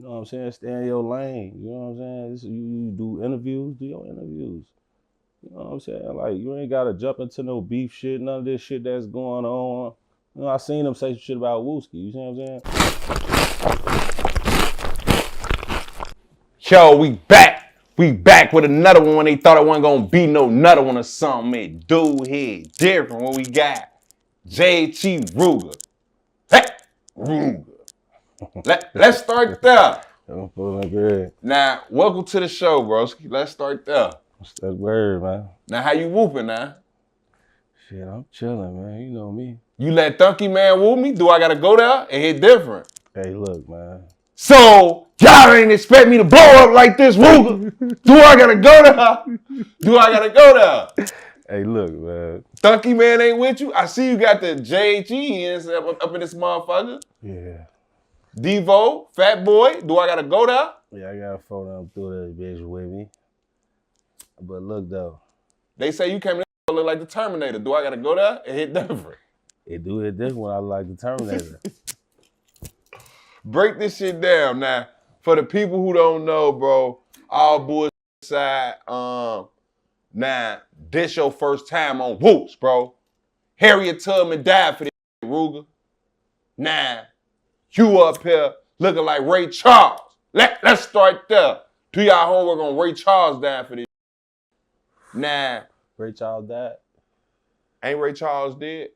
You know what I'm saying? Stay in your lane. You know what I'm saying? You do interviews, do your interviews. You know what I'm saying? Like, you ain't gotta jump into no beef shit, none of this shit that's going on. You know, I seen them say some shit about Wooski. You see what I'm saying? Yo, we back. We back with another one when they thought it wasn't gonna be no another one or something. Man, dude here different. What we got? JHE Rooga. Hey, Rooga. Let's start there. I'm feeling good. Now, welcome to the show, bro. Let's start there. That's word, man. Now, how you whooping now? Shit, I'm chilling, man. You know me. You let Thunky Man whoop me? Do I gotta go there and hit different? Hey, look, man. So, y'all ain't expect me to blow up like this, Rooga. Do I gotta go there? Do I gotta go there? Hey, look, man. Thunky Man ain't with you? I see you got the JHE up in this motherfucker. Yeah. Devo, Fat Boy, do I gotta go there? Yeah, I got a phone them through this bitch with me. But look, though. They say you came in and look like the Terminator. Do I gotta go there and hit different? It do it different when I like the Terminator. Break this shit down now. For the people who don't know, bro, all bullshit aside, now, this your first time on Whoops, bro. Harriet Tubman died for this shit, Rooga. Now, you up here looking like Ray Charles. Let's start there. Do y'all homework on Ray Charles dying for this shit. Now, Ray Charles died? ain't Ray Charles dead?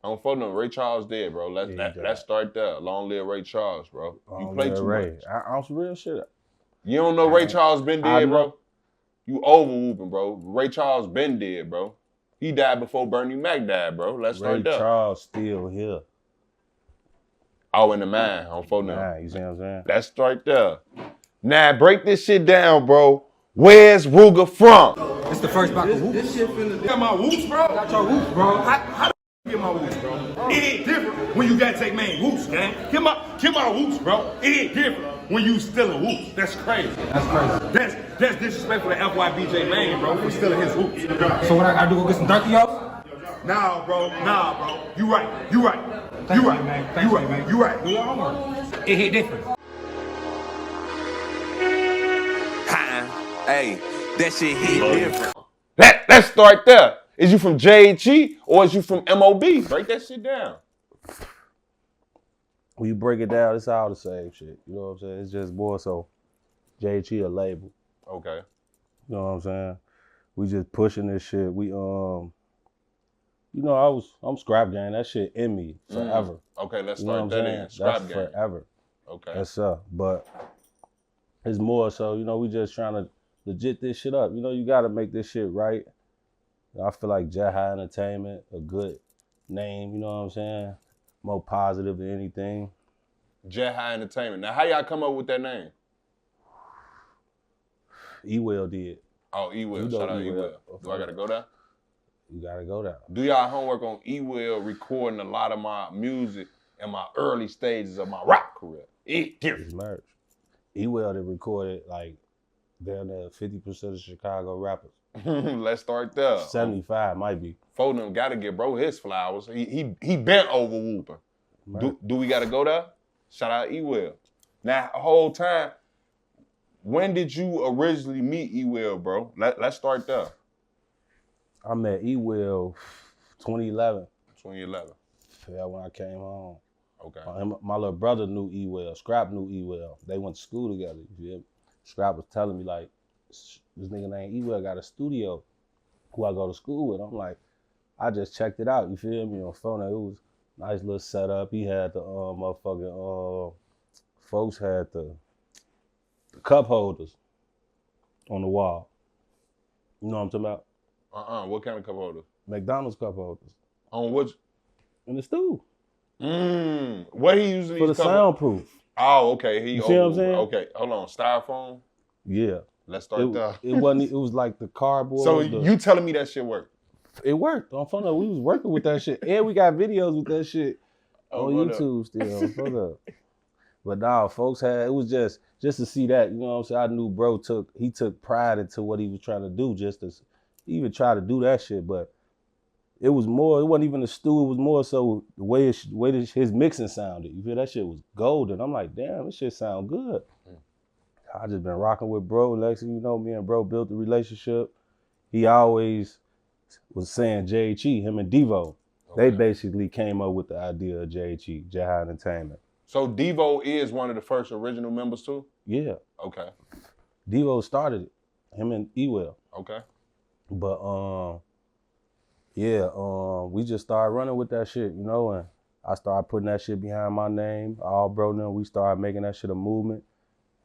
I don't fuck no Ray Charles dead, bro. Let's start there. Long live Ray Charles, bro. You play too much. I'm some real shit. You don't know Ray Charles been dead, bro? You over whooping, bro. Ray Charles been dead, bro. He died before Bernie Mac died, bro. Let's start there. Ray Charles still here. Oh, in the mind. I don't fuck no. Nah, you see what I'm saying? Let's start there. Now, break this shit down, bro. Where's Rooga from? It's the first box of whoops. This shit finna get my whoops, bro. Got your whoops, bro. How the get my whoops, bro? It ain't different when you gotta take man whoops, gang. Get my whoops, bro. It ain't different when you stealing whoops. That's crazy. That's crazy. That's disrespectful to FYBJ man, bro, for stealing his whoops. So what I gotta do, go get some Dunky off? Nah, bro. You right. Thank you, man. You right. Do your homework. It hit different. Hey, that shit hit different. Let's start there. Is you from JHE or is you from MOB? Break that shit down. When you break it down, it's all the same shit. You know what I'm saying? It's just more so JHE a label. Okay. You know what I'm saying? We just pushing this shit. We you know, I'm scrap gang. That shit in me forever. Okay, let's You know start what I'm that saying? in. Scrap That's gang. forever. Okay. That's but it's more so, you know, we just trying to legit this shit up. You know, you gotta make this shit right. I feel like JHE Entertainment, a good name, you know what I'm saying? More positive than anything. JHE Entertainment. Now, how y'all come up with that name? E-Will did. Oh, E-Will. You know Shout out E-Will. E-Will. Do I gotta go there? You gotta go there. Do y'all homework on E-Will recording a lot of my music in my early stages of my rap career? It's merch. E-Will that recorded like down there 50% of Chicago rappers. Let's start there. 75 might be. Foden gotta give bro his flowers. He bent over whooping. Right. Do we gotta go there? Shout out E-Will. Now, the whole time, when did you originally meet E-Will, bro? Let's start there. I met E-Will 2011. 2011. Yeah, when I came home. Okay. My little brother knew E-Will. Scrap knew E-Will. They went to school together. You feel me? Scrap was telling me like, this nigga named E-Will got a studio who I go to school with. I'm like, I just checked it out. You feel me? On phone, it was a nice little setup. He had the motherfucking folks had the cup holders on the wall. You know what I'm talking about? What kind of cup holder? McDonald's cup holders. On which? In the stool. What he usually For the soundproof. Oh, okay. You see what I'm saying? Okay, hold on. Styrofoam? Yeah. Let's start there. It was like the cardboard. So you telling me that shit worked? It worked. On phone up, we was working with that shit. And we got videos with that shit on YouTube still. On phone up. But nah, folks it was just to see that, you know what I'm saying? I knew bro took pride into what he was trying to do, just to even try to do that shit. But it was more. It wasn't even the stew. It was more so the way his mixing sounded. You feel that shit was golden. I'm like, damn, this shit sound good. I just been rocking with bro. Lexi, you know, me and bro built a relationship. He always was saying JHE, him and Devo. They basically came up with the idea of JHE, JHE Entertainment. So Devo is one of the first original members too? Yeah. Okay. Devo started it, him and Ewell. Okay. But we just started running with that shit, you know, and I started putting that shit behind my name. All bro now, we started making that shit a movement.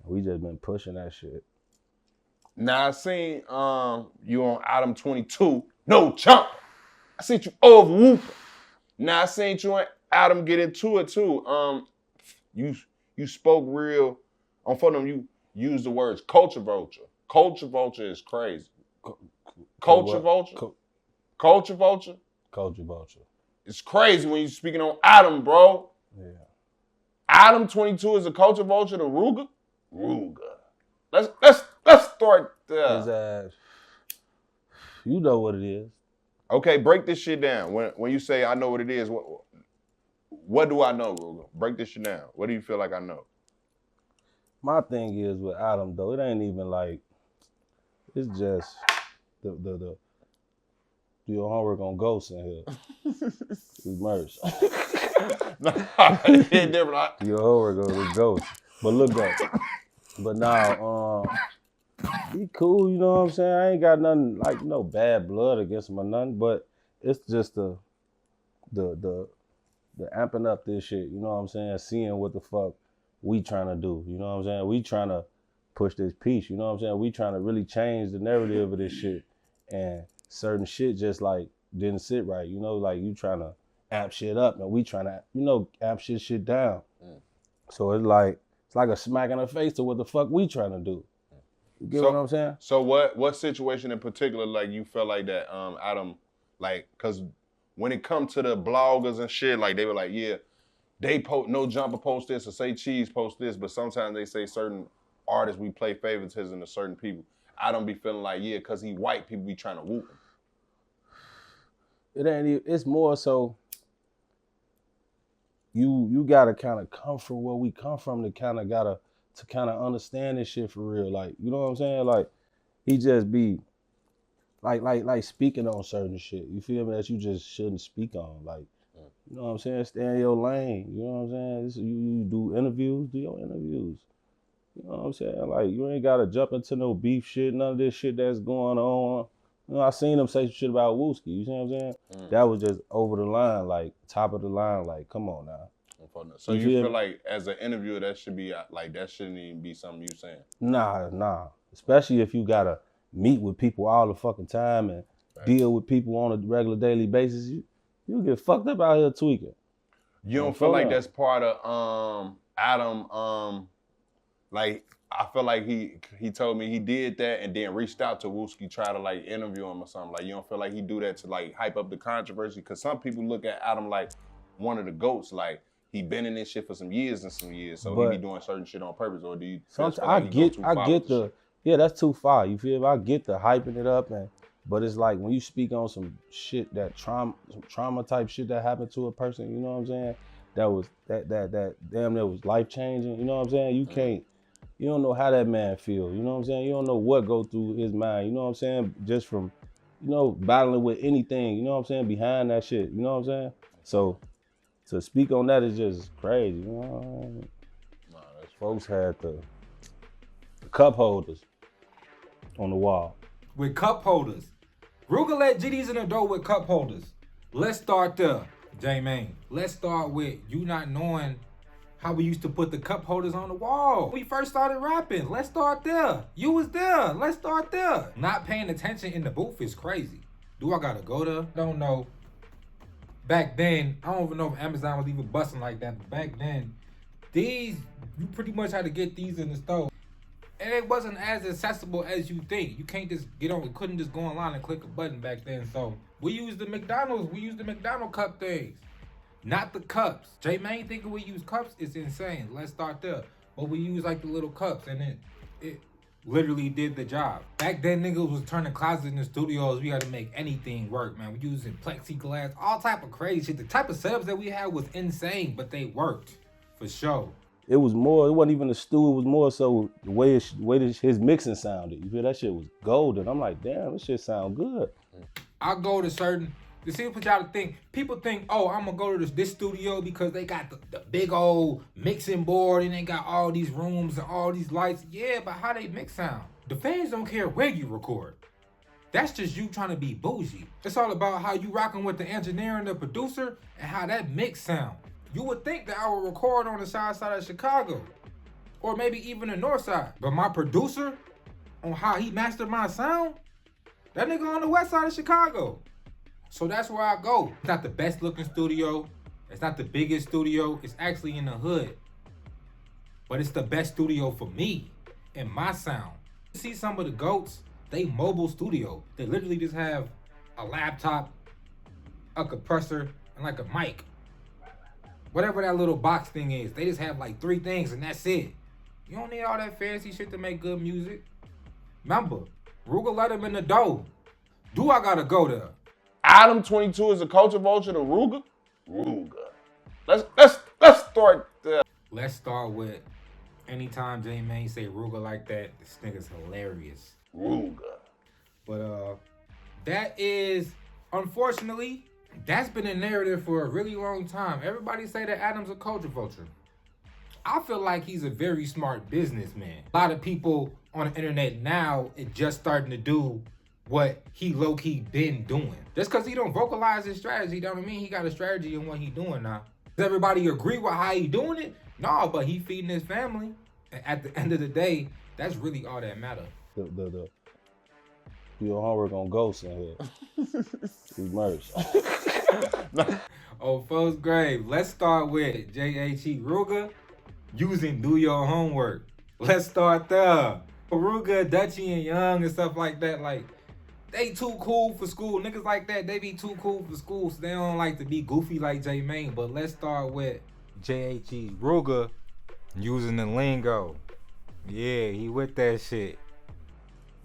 We just been pushing that shit. Now I seen you on Adam22, no chump. I seen you over whooping. Now I seen you and Adam get into it too. You spoke real. On for them, you used the words culture vulture. Culture vulture is crazy. Culture vulture? Culture vulture? Culture vulture. It's crazy when you speaking on Adam, bro. Yeah. Adam22 is a culture vulture to Rooga? Rooga. Let's start there. His ass. You know what it is. Okay, break this shit down. When you say I know what it is, what do I know, Rooga? Break this shit down. What do you feel like I know? My thing is with Adam though, it ain't even like, it's just the do your homework on ghosts in here. We merged. Nah, it ain't different. Do your homework on ghosts. But look though. But now, he cool, you know what I'm saying? I ain't got nothing like no bad blood against him or nothing, but it's just the amping up this shit, you know what I'm saying? Seeing what the fuck we trying to do, you know what I'm saying? We trying to push this piece, you know what I'm saying? We trying to really change the narrative of this shit, and certain shit just like didn't sit right, you know? Like you trying to amp shit up, and we trying to, you know, amp shit down. So it's like a smack in the face to what the fuck we trying to do. You get what I'm saying? So what situation in particular, like you felt like that, Adam, like, cause when it come to the bloggers and shit, like they were like, yeah, they post, No Jumper post this or Say Cheese post this, but sometimes they say certain artists, we play favoritism to certain people. I don't be feeling like, yeah, cause he white, people be trying to whoop him. It ain't even, it's more so, you gotta kind of come from where we come from to kind of understand this shit for real. Like, you know what I'm saying? Like, he just be like speaking on certain shit. You feel me? That you just shouldn't speak on. Like, you know what I'm saying? Stay in your lane. You know what I'm saying? You do interviews, do your interviews. You know what I'm saying? Like, you ain't gotta jump into no beef shit, none of this shit that's going on. You know, I seen him say some shit about Wooski, you see what I'm saying? That was just over the line, like, top of the line, like, come on now. So you feel like as an interviewer, that should be, like, that shouldn't even be something you saying? Nah. Especially if you gotta meet with people all the fucking time and deal with people on a regular daily basis, you get fucked up out here tweaking. You don't feel like that's part of Adam, like, I feel like he told me he did that and then reached out to Wooski, try to like interview him or something. Like, you don't feel like he do that to like hype up the controversy? Because some people look at Adam like one of the GOATs, like he been in this shit for some years, so he be doing certain shit on purpose. Or do you? I get the yeah, that's too far. You feel me? I get the hyping it up, but it's like when you speak on some shit that trauma type shit that happened to a person, you know what I'm saying? That was that damn, that was life changing. You know what I'm saying? You don't know how that man feel. You know what I'm saying? You don't know what go through his mind. You know what I'm saying? Just from, you know, battling with anything. You know what I'm saying? Behind that shit. You know what I'm saying? So to speak on that is just crazy. You know? Folks had the cup holders on the wall. With cup holders. Rooga let GDs in the door with cup holders. Let's start there, J-Main. Let's start with you not knowing how we used to put the cup holders on the wall. We first started rapping. Let's start there. You was there. Let's start there. Not paying attention in the booth is crazy. Do I gotta go there? Don't know. Back then, I don't even know if Amazon was even busting like that, but back then, you pretty much had to get these in the store. And it wasn't as accessible as you think. You can't just couldn't just go online and click a button back then. So we used the McDonald's cup things. Not the cups. J-Main thinking we use cups is insane. Let's start there. But we use like the little cups, and literally did the job. Back then, niggas was turning closets into studios. We had to make anything work, man. We using plexiglass, all type of crazy shit. The type of setups that we had was insane, but they worked for sure. It was more, it wasn't even a stew, it was more so the way his mixing sounded. You feel that shit was golden. I'm like, damn, this shit sound good. I go to certain, you see what y'all think? People think, oh, I'm gonna go to this studio because they got the big old mixing board and they got all these rooms and all these lights. Yeah, but how they mix sound? The fans don't care where you record. That's just you trying to be bougie. It's all about how you rocking with the engineer and the producer and how that mix sound. You would think that I would record on the south side of Chicago or maybe even the north side. But my producer, on how he mastered my sound, that nigga on the west side of Chicago. So that's where I go. It's not the best looking studio. It's not the biggest studio. It's actually in the hood. But it's the best studio for me and my sound. You see some of the GOATs, they mobile studio. They literally just have a laptop, a compressor, and like a mic. Whatever that little box thing is, they just have like 3 things and that's it. You don't need all that fancy shit to make good music. Remember, Rooga let him in the door. Do I gotta go there? Adam22 is a culture vulture to Rooga? Rooga. Let's start there. Let's start with anytime J-Mane say Rooga like that, this nigga's hilarious. Rooga. But that is, unfortunately, that's been a narrative for a really long time. Everybody say that Adam's a culture vulture. I feel like he's a very smart businessman. A lot of people on the internet now is just starting to do what he low-key been doing. Just because he don't vocalize his strategy don't mean he got a strategy in what he doing now. Does everybody agree with how he doing it? No, but he feeding his family. And at the end of the day, that's really all that matters. Do your homework on ghosts in here. Emerge. Oh, folks, grave. Let's start with JHE Rooga using do your homework. Let's start there. Rooga, Dutchy, and Young and stuff like that, like, they too cool for school. Niggas like that, they be too cool for school, so they don't like to be goofy like J-Mane. But let's start with JHE Rooga using the lingo. Yeah, he with that shit.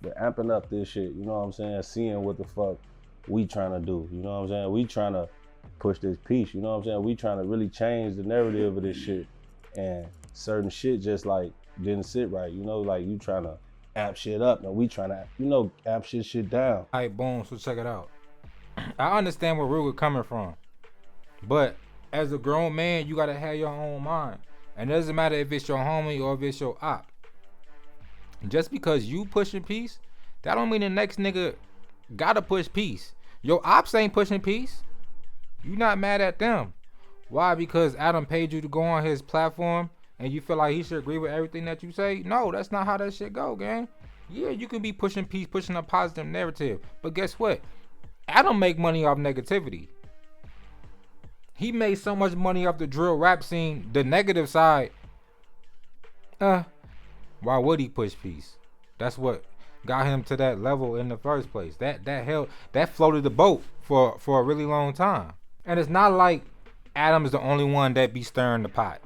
But amping up this shit, you know what I'm saying? Seeing what the fuck we trying to do, you know what I'm saying? We trying to push this piece, you know what I'm saying? We trying to really change the narrative of this shit. And certain shit just like didn't sit right, you know? Like you trying to amp shit up and we trying to, you know, amp shit down. All right, boom, so check it out. I understand where Rooga coming from. But as a grown man, you gotta have your own mind. And it doesn't matter if it's your homie or if it's your op. Just because you pushing peace, that don't mean the next nigga gotta push peace. Your ops ain't pushing peace. You not mad at them. Why? Because Adam paid you to go on his platform and you feel like he should agree with everything that you say? No, that's not how that shit go, gang. Yeah, you can be pushing peace, pushing a positive narrative. But guess what? Adam make money off negativity. He made so much money off the drill rap scene, the negative side. Why would he push peace? That's what got him to that level in the first place. That floated the boat for a really long time. And it's not like Adam's the only one that be stirring the pot.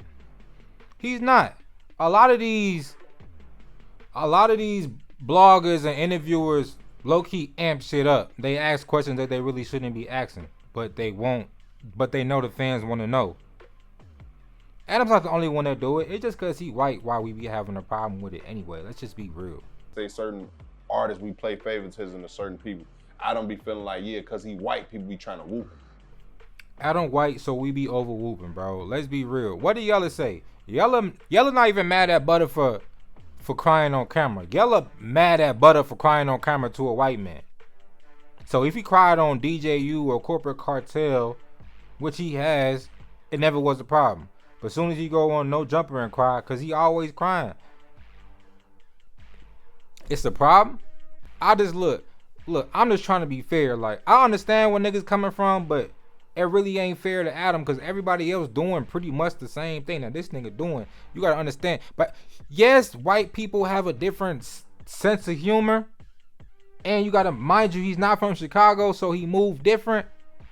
He's not. A lot of these bloggers and interviewers low-key amp shit up. They ask questions that they really shouldn't be asking, but they won't. But they know the fans want to know. Adam's not the only one that do it. It's just because he white why we be having a problem with it anyway. Let's just be real. Say certain artists, we play favoritism to certain people. I don't be feeling like, yeah, because he white, people be trying to whoop him. Adam white, so we be over whooping, bro. Let's be real. What do Yella say? Yella not even mad at Butter for crying on camera. Yella mad at Butter for crying on camera to a white man. So if he cried on DJU or Corporate Cartel, which he has, it never was a problem. But as soon as he go on No Jumper and cry, because he always crying, it's a problem. I just look, I'm just trying to be fair. Like, I understand where niggas coming from, but it really ain't fair to Adam because everybody else doing pretty much the same thing that this nigga doing. You gotta understand. But yes, white people have a different sense of humor. And you gotta mind you, he's not from Chicago, so he moved different.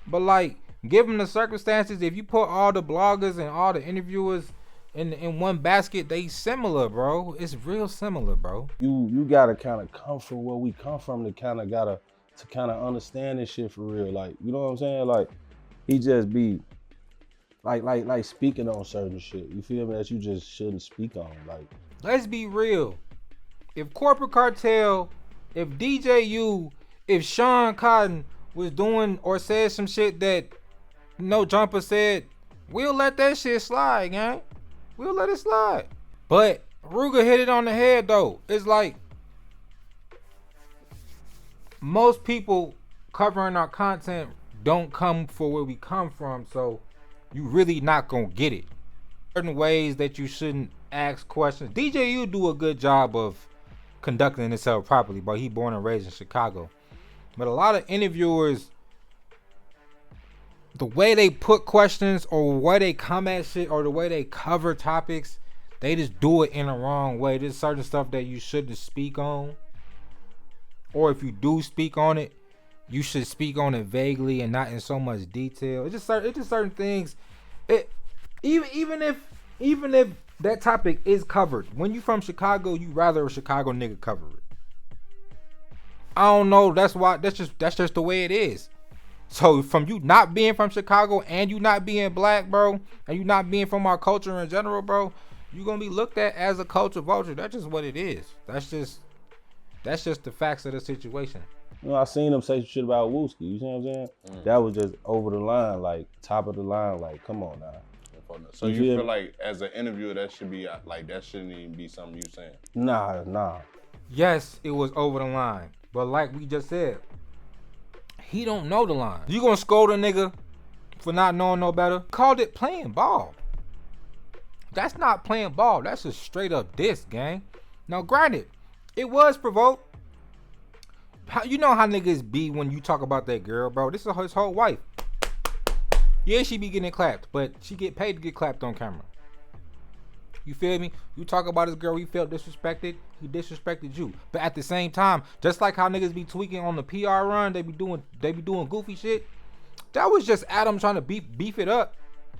But like, given the circumstances, if you put all the bloggers and all the interviewers in one basket, they similar, bro. It's real similar, bro. You gotta kind of come from where we come from to kind of understand this shit for real. Like, you know what I'm saying? Like, he just be like speaking on certain shit. You feel me? That you just shouldn't speak on. Like, Let's be real. If Corporate Cartel, if DJU, if Sean Cotton was doing or said some shit that No Jumper said, we'll let that shit slide, gang. We'll let it slide. But Rooga hit it on the head, though. It's like most people covering our content don't come for where we come from, so you really not gonna get it. Certain ways that you shouldn't ask questions. DJU do a good job of conducting himself properly, but he born and raised in Chicago. But a lot of interviewers, the way they put questions or the way they come at shit or the way they cover topics, they just do it in the wrong way. There's certain stuff that you shouldn't speak on. Or if you do speak on it, you should speak on it vaguely and not in so much detail. It's just certain things. Even if that topic is covered, when you from Chicago, you rather a Chicago nigga cover it. I don't know. That's just the way it is. So from you not being from Chicago and you not being black, bro, and you not being from our culture in general, bro, you gonna be looked at as a culture vulture. That's just what it is. That's just the facts of the situation. you know, I seen him say some shit about Wooski. You see what I'm saying? That was just over the line, like top of the line. Like, come on now. So you feel like as an interviewer that should be like that shouldn't even be something you saying? Nah. Yes, it was over the line, but like we just said, he don't know the line. You gonna scold a nigga for not knowing no better? Called it playing ball. That's not playing ball. That's a straight up diss, gang. Now, granted, it was provoked. You know how niggas be when you talk about that girl, bro. This is his whole wife. Yeah, she be getting clapped, but she get paid to get clapped on camera. You feel me? You talk about this girl, he felt disrespected, he disrespected you. But at the same time, just like how niggas be tweaking on the PR run, they be doing goofy shit. That was just Adam trying to beef it up,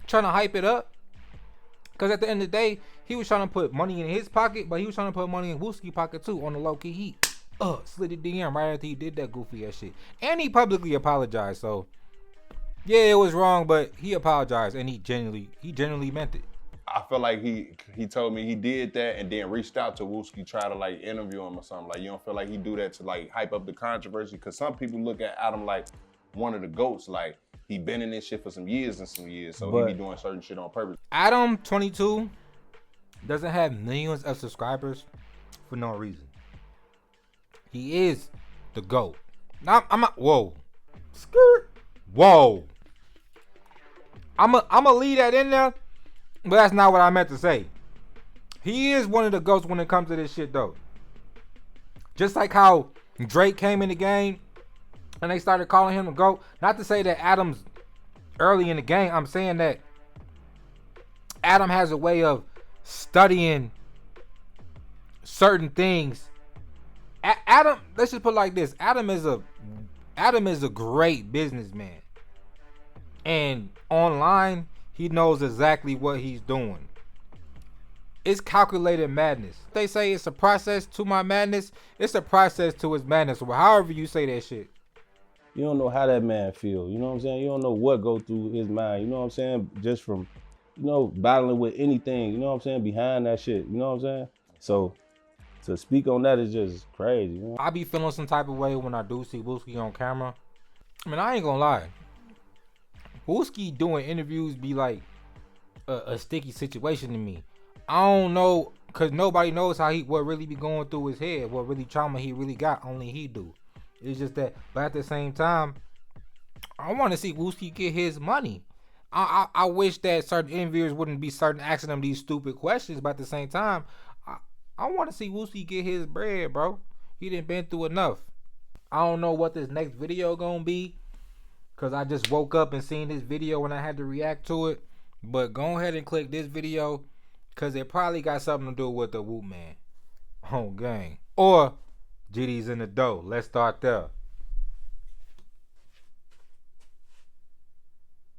trying to hype it up. Cause at the end of the day, he was trying to put money in his pocket, but he was trying to put money in Wooski's pocket too on the low key. He slid it DM right after he did that goofy ass shit. And he publicly apologized, so yeah, it was wrong, but he apologized and he genuinely meant it. I feel like he told me he did that and then reached out to Wooski, try to like interview him or something. Like, you don't feel like he do that to like hype up the controversy? Cause some people look at Adam like one of the GOATs, like he been in this shit for some years, so he be doing certain shit on purpose. Adam22 doesn't have millions of subscribers for no reason. He is the GOAT. Now, whoa. Skirt. Whoa. I'ma leave that in there, but that's not what I meant to say. He is one of the GOATs when it comes to this shit, though. Just like how Drake came in the game and they started calling him a GOAT. Not to say that Adam's early in the game. I'm saying that Adam has a way of studying certain things. Adam, let's just put it like this. Adam is a great businessman. And online, he knows exactly what he's doing. It's calculated madness. They say it's a process to my madness. It's a process to his madness. Or however you say that shit. You don't know how that man feel. You know what I'm saying? You don't know what go through his mind. You know what I'm saying? Just from, battling with anything. You know what I'm saying? Behind that shit. You know what I'm saying? So to speak on that is just crazy. You know? I be feeling some type of way when I do see Wooski on camera. I mean, I ain't gonna lie. Wooski doing interviews be like a sticky situation to me. I don't know, cause nobody knows what really be going through his head, what really trauma he really got. Only he do. It's just that, but at the same time, I want to see Wooski get his money. I wish that certain interviewers wouldn't be asking him these stupid questions, but at the same time, I want to see Wooski get his bread, bro. He done been through enough. I don't know what this next video gonna be, cause I just woke up and seen this video and I had to react to it. But go ahead and click this video, cause it probably got something to do with the Whoop Man. Oh, gang. Or GD's in the dough. Let's start there.